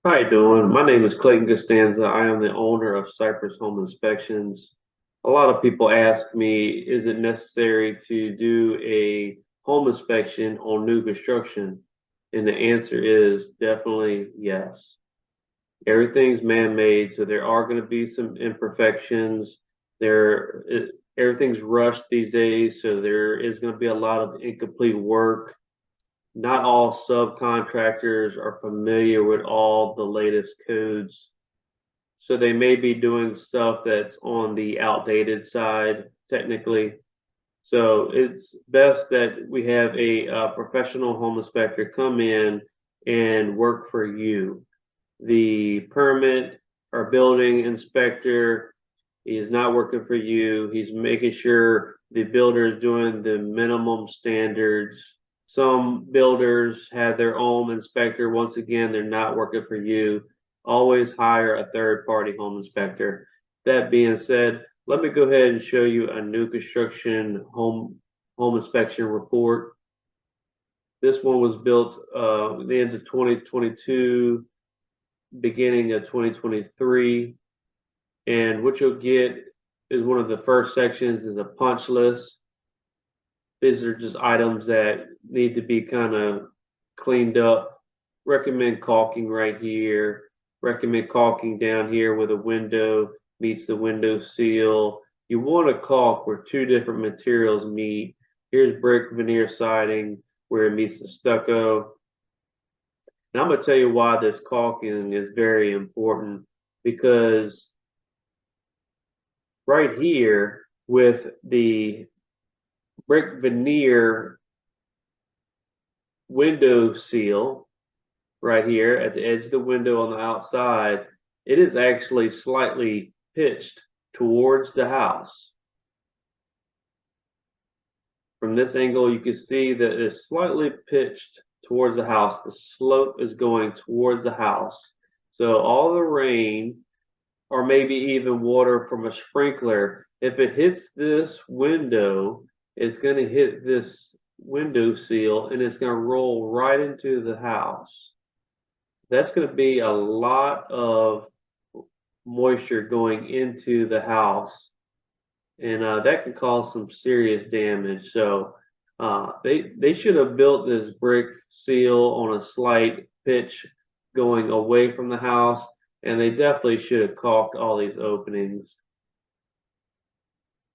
How you doing? My name is Clayton Costanza. I am the owner of Cypress Home Inspections. A lot of people ask me, is it necessary to do a home inspection on new construction? And the answer is definitely yes. Everything's man-made, so there are going to be some imperfections. Everything's rushed these days, so there is going to be a lot of incomplete work. Not all subcontractors are familiar with all the latest codes. So they may be doing stuff that's on the outdated side, technically. So it's best that we have a professional home inspector come in and work for you. The permit or building inspector, he is not working for you. He's making sure the builder is doing the minimum standards. Some builders have their own inspector. Once again, they're not working for you. Always hire a third party home inspector. That being said, let me go ahead and show you a new construction home inspection report. This one was built the end of 2022, beginning of 2023. And what you'll get is one of the first sections is a punch list. These are just items that need to be kind of cleaned up. Recommend caulking right here. Recommend caulking down here where the window meets the window seal. You want to caulk where two different materials meet. Here's brick veneer siding where it meets the stucco. And I'm going to tell you why this caulking is very important, because right here with the brick veneer window seal right here at the edge of the window on the outside, it is actually slightly pitched towards the house. From this angle, you can see that it's slightly pitched towards the house. The slope is going towards the house. So all the rain, or maybe even water from a sprinkler, if it hits this window, it's going to hit this window seal and it's going to roll right into the house. That's going to be a lot of moisture going into the house, and that can cause some serious damage. So they should have built this brick seal on a slight pitch going away from the house, and they definitely should have caulked all these openings.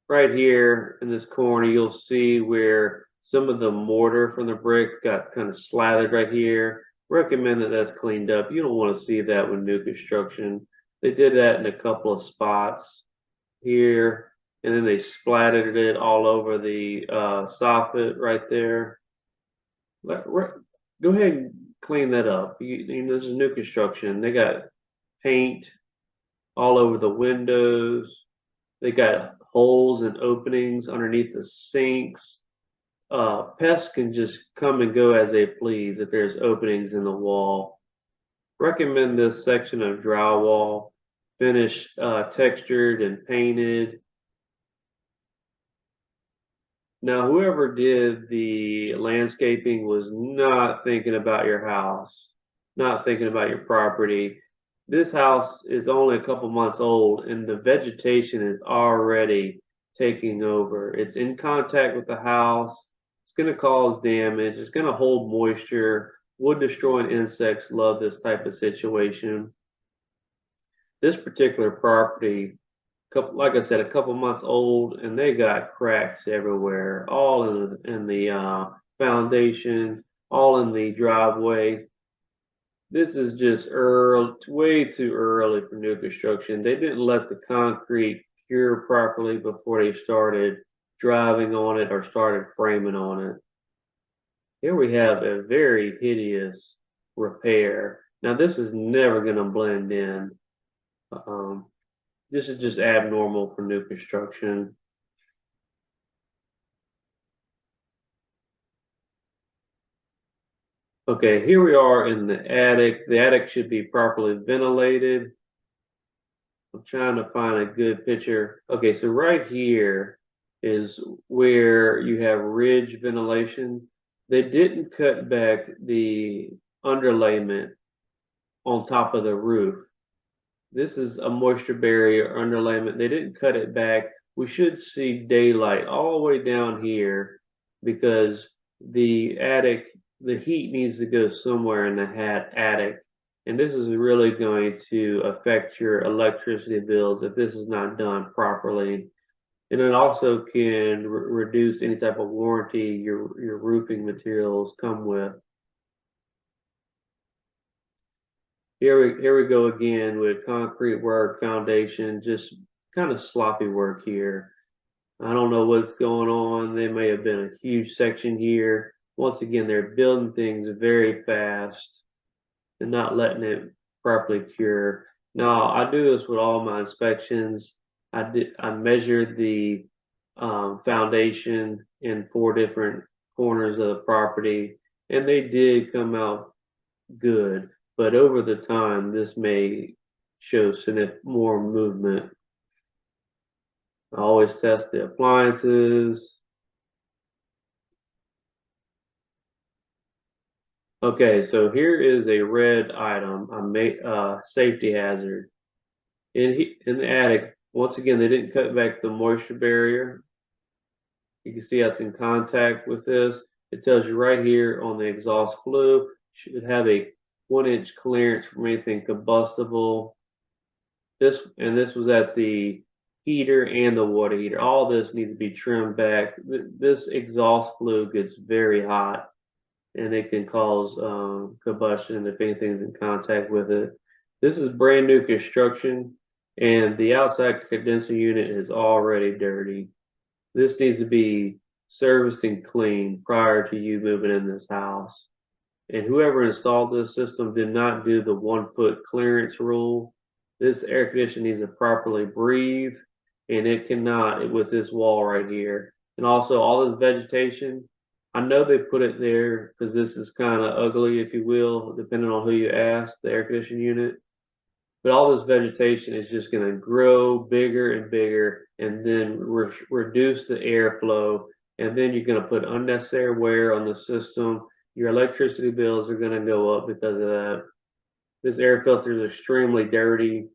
Right here in this corner, you'll see where some of the mortar from the brick got kind of slathered right here. Recommend that that's cleaned up. You don't want to see that with new construction. They did that in a couple of spots here, and then they splattered it all over the soffit right there. Go ahead and clean that up. This is new construction. They got paint all over the windows. They got holes and openings underneath the sinks. Pests can just come and go as they please if there's openings in the wall. Recommend this section of drywall, finished, textured and painted. Now, whoever did the landscaping was not thinking about your house, not thinking about your property. This house is only a couple months old and the vegetation is already taking over. It's in contact with the house. It's going to cause damage. It's going to hold moisture. Wood destroying insects love this type of situation. This particular property, like I said, a couple months old, and they got cracks everywhere, all in the foundation, all in the driveway. This is just early, way too early for new construction. They didn't let the concrete cure properly before they started driving on it or started framing on it. Here we have a very hideous repair. Now this is never going to blend in. Um, this is just abnormal for new construction. Okay, here we are in the attic. The attic should be properly ventilated. I'm trying to find a good picture. Okay, so right here is where you have ridge ventilation. They didn't cut back the underlayment on top of the roof. This is a moisture barrier underlayment. They didn't cut it back. We should see daylight all the way down here because the attic, the heat needs to go somewhere in the attic. And this is really going to affect your electricity bills if this is not done properly. And it also can reduce any type of warranty your roofing materials come with. Here we go again with concrete work, foundation, just kind of sloppy work here. I don't know what's going on. There may have been a huge section here. Once again, they're building things very fast and not letting it properly cure. Now, I do this with all my inspections. I measured the foundation in 4 different corners of the property, and they did come out good. But over the time, this may show some more movement. I always test the appliances. Okay, so here is a red item, a safety hazard. In the attic, once again, they didn't cut back the moisture barrier. You can see that's in contact with this. It tells you right here on the exhaust flue, should have a 1-inch clearance from anything combustible. This was at the heater and the water heater. All this needs to be trimmed back. This exhaust flue gets very hot and it can cause combustion if anything's in contact with it. This is brand new construction and the outside condenser unit is already dirty. This needs to be serviced and cleaned prior to you moving in this house. And whoever installed this system did not do the 1-foot clearance rule. This air conditioner needs to properly breathe, and it cannot with this wall right here. And also all this vegetation, I know they put it there because this is kind of ugly, if you will, depending on who you ask, the air conditioning unit. But all this vegetation is just going to grow bigger and bigger and then reduce the airflow. And then you're going to put unnecessary wear on the system. Your electricity bills are going to go up because of that. This air filter is extremely dirty.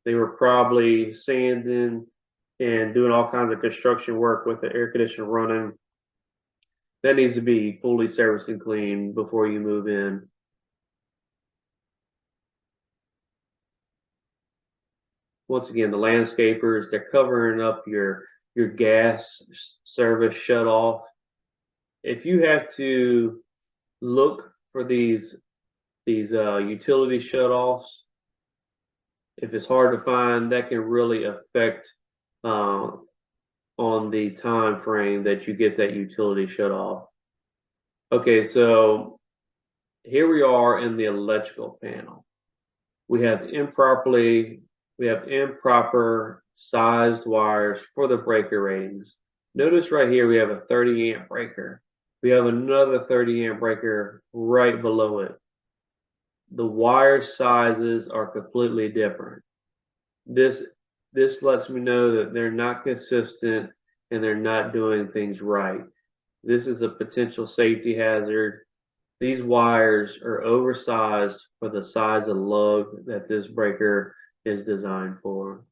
They were probably sanding and doing all kinds of construction work with the air conditioner running. That needs to be fully serviced and cleaned before you move in. Once again, the landscapers, they're covering up your gas service shut off. If you have to look for these utility shutoffs, if it's hard to find, that can really affect on the time frame that you get that utility shut off. Okay, so here we are in the electrical panel. We have improper sized wires for the breaker ratings. Notice right here we have a 30 amp breaker. We have another 30 amp breaker right below it. The wire sizes are completely different. This lets me know that they're not consistent and they're not doing things right. This is a potential safety hazard. These wires are oversized for the size of lug that this breaker is designed for.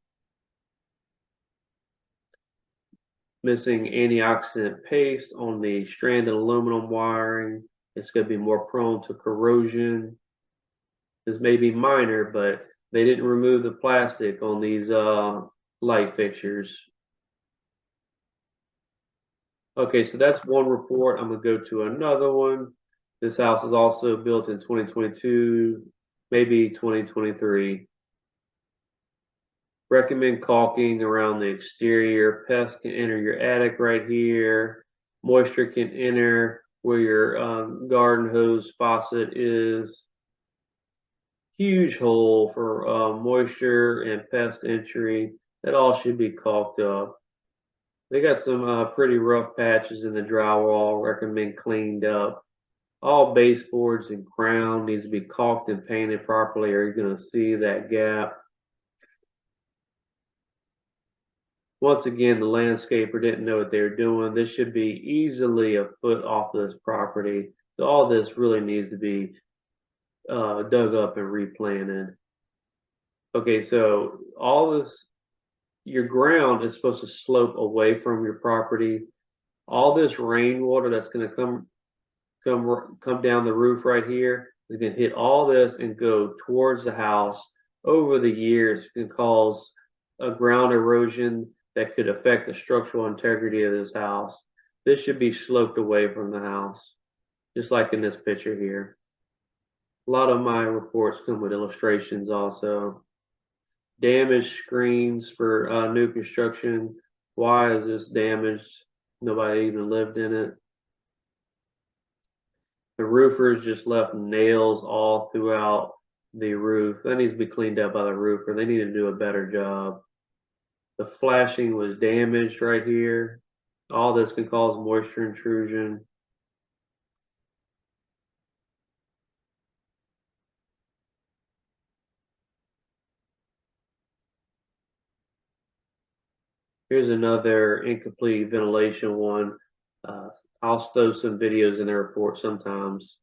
Missing antioxidant paste on the stranded aluminum wiring. It's going to be more prone to corrosion. This may be minor, but they didn't remove the plastic on these light fixtures. Okay, so that's one report. I'm going to go to another one. This house is also built in 2022, maybe 2023. Recommend caulking around the exterior. Pests can enter your attic right here. Moisture can enter where your garden hose faucet is. Huge hole for moisture and pest entry. That all should be caulked up. They got some pretty rough patches in the drywall. Recommend cleaned up. All baseboards and crown needs to be caulked and painted properly, or you're going to see that gap. Once again, the landscaper didn't know what they were doing. This should be easily a foot off of this property. So all this really needs to be dug up and replanted. Okay, so all this, your ground is supposed to slope away from your property. All this rainwater that's going to come down the roof right here is going to hit all this and go towards the house. Over the years, it can cause a ground erosion that could affect the structural integrity of this house. This should be sloped away from the house, just like in this picture here. A lot of my reports come with illustrations also. Damaged screens for new construction. Why is this damaged? Nobody even lived in it. The roofers just left nails all throughout the roof. That needs to be cleaned up by the roofer. They need to do a better job. The flashing was damaged right here. All this can cause moisture intrusion. Here's another incomplete ventilation one. Uh, I'll throw some videos in the report sometimes.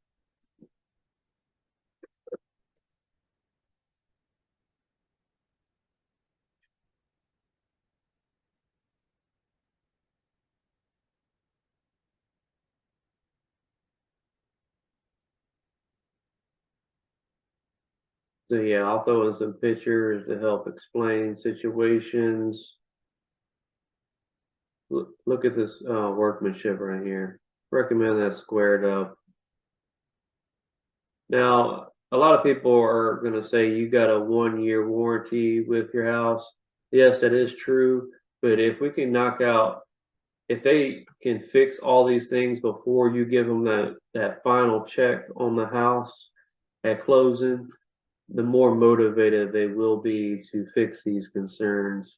So yeah, I'll throw in some pictures to help explain situations. Look at this workmanship right here. Recommend that squared up. Now, a lot of people are going to say you got a 1 year warranty with your house. Yes, that is true. But if we can knock out, if they can fix all these things before you give them that final check on the house at closing, the more motivated they will be to fix these concerns.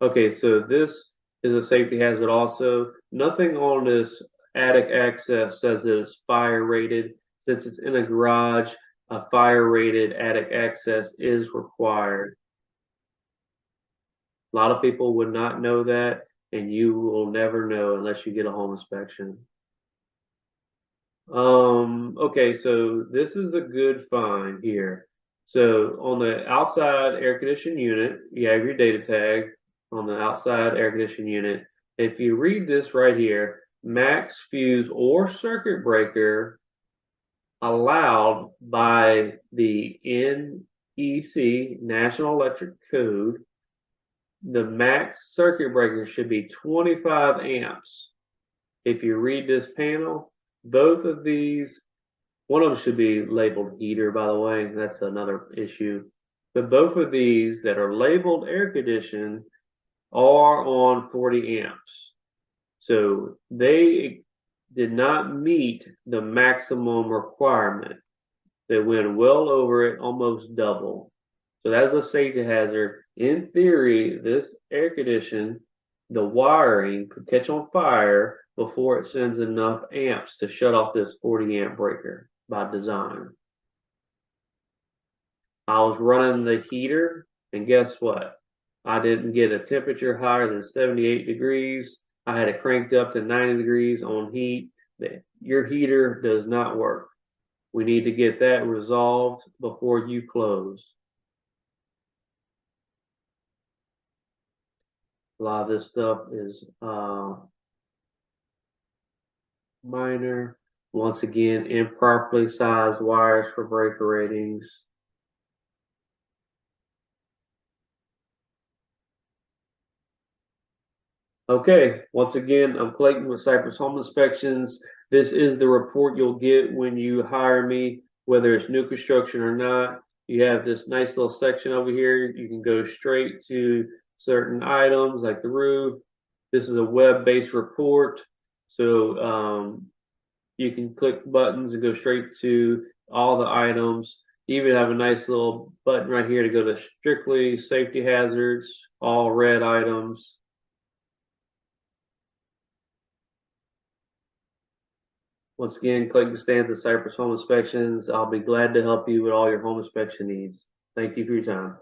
Okay, so this is a safety hazard also. Nothing on this attic access says that it's fire rated. Since it's in a garage, a fire rated attic access is required. A lot of people would not know that, and you will never know unless you get a home inspection. Okay, so this is a good find here. So on the outside air conditioning unit, you have your data tag on the outside air conditioning unit. If you read this right here, max fuse or circuit breaker allowed by the NEC, National Electric Code, the max circuit breaker should be 25 amps. If you read this panel, both of these, one of them should be labeled heater, by the way. That's another issue. But both of these that are labeled air conditioned are on 40 amps. So they did not meet the maximum requirement. They went well over it, almost double. So that's a safety hazard. In theory, this air condition, the wiring could catch on fire before it sends enough amps to shut off this 40 amp breaker by design. I was running the heater, and guess what? I didn't get a temperature higher than 78 degrees. I had it cranked up to 90 degrees on heat. Your heater does not work. We need to get that resolved before you close. A lot of this stuff is minor. Once again, improperly sized wires for breaker ratings. Okay, once again, I'm Clayton with Cypress Home Inspections. This is the report you'll get when you hire me, whether it's new construction or not. You have this nice little section over here. You can go straight to certain items like the roof. This is a web-based report. So you can click buttons and go straight to all the items. You even have a nice little button right here to go to strictly safety hazards, all red items. Once again, Clayton Costanza, Cypress Home Inspections. I'll be glad to help you with all your home inspection needs. Thank you for your time.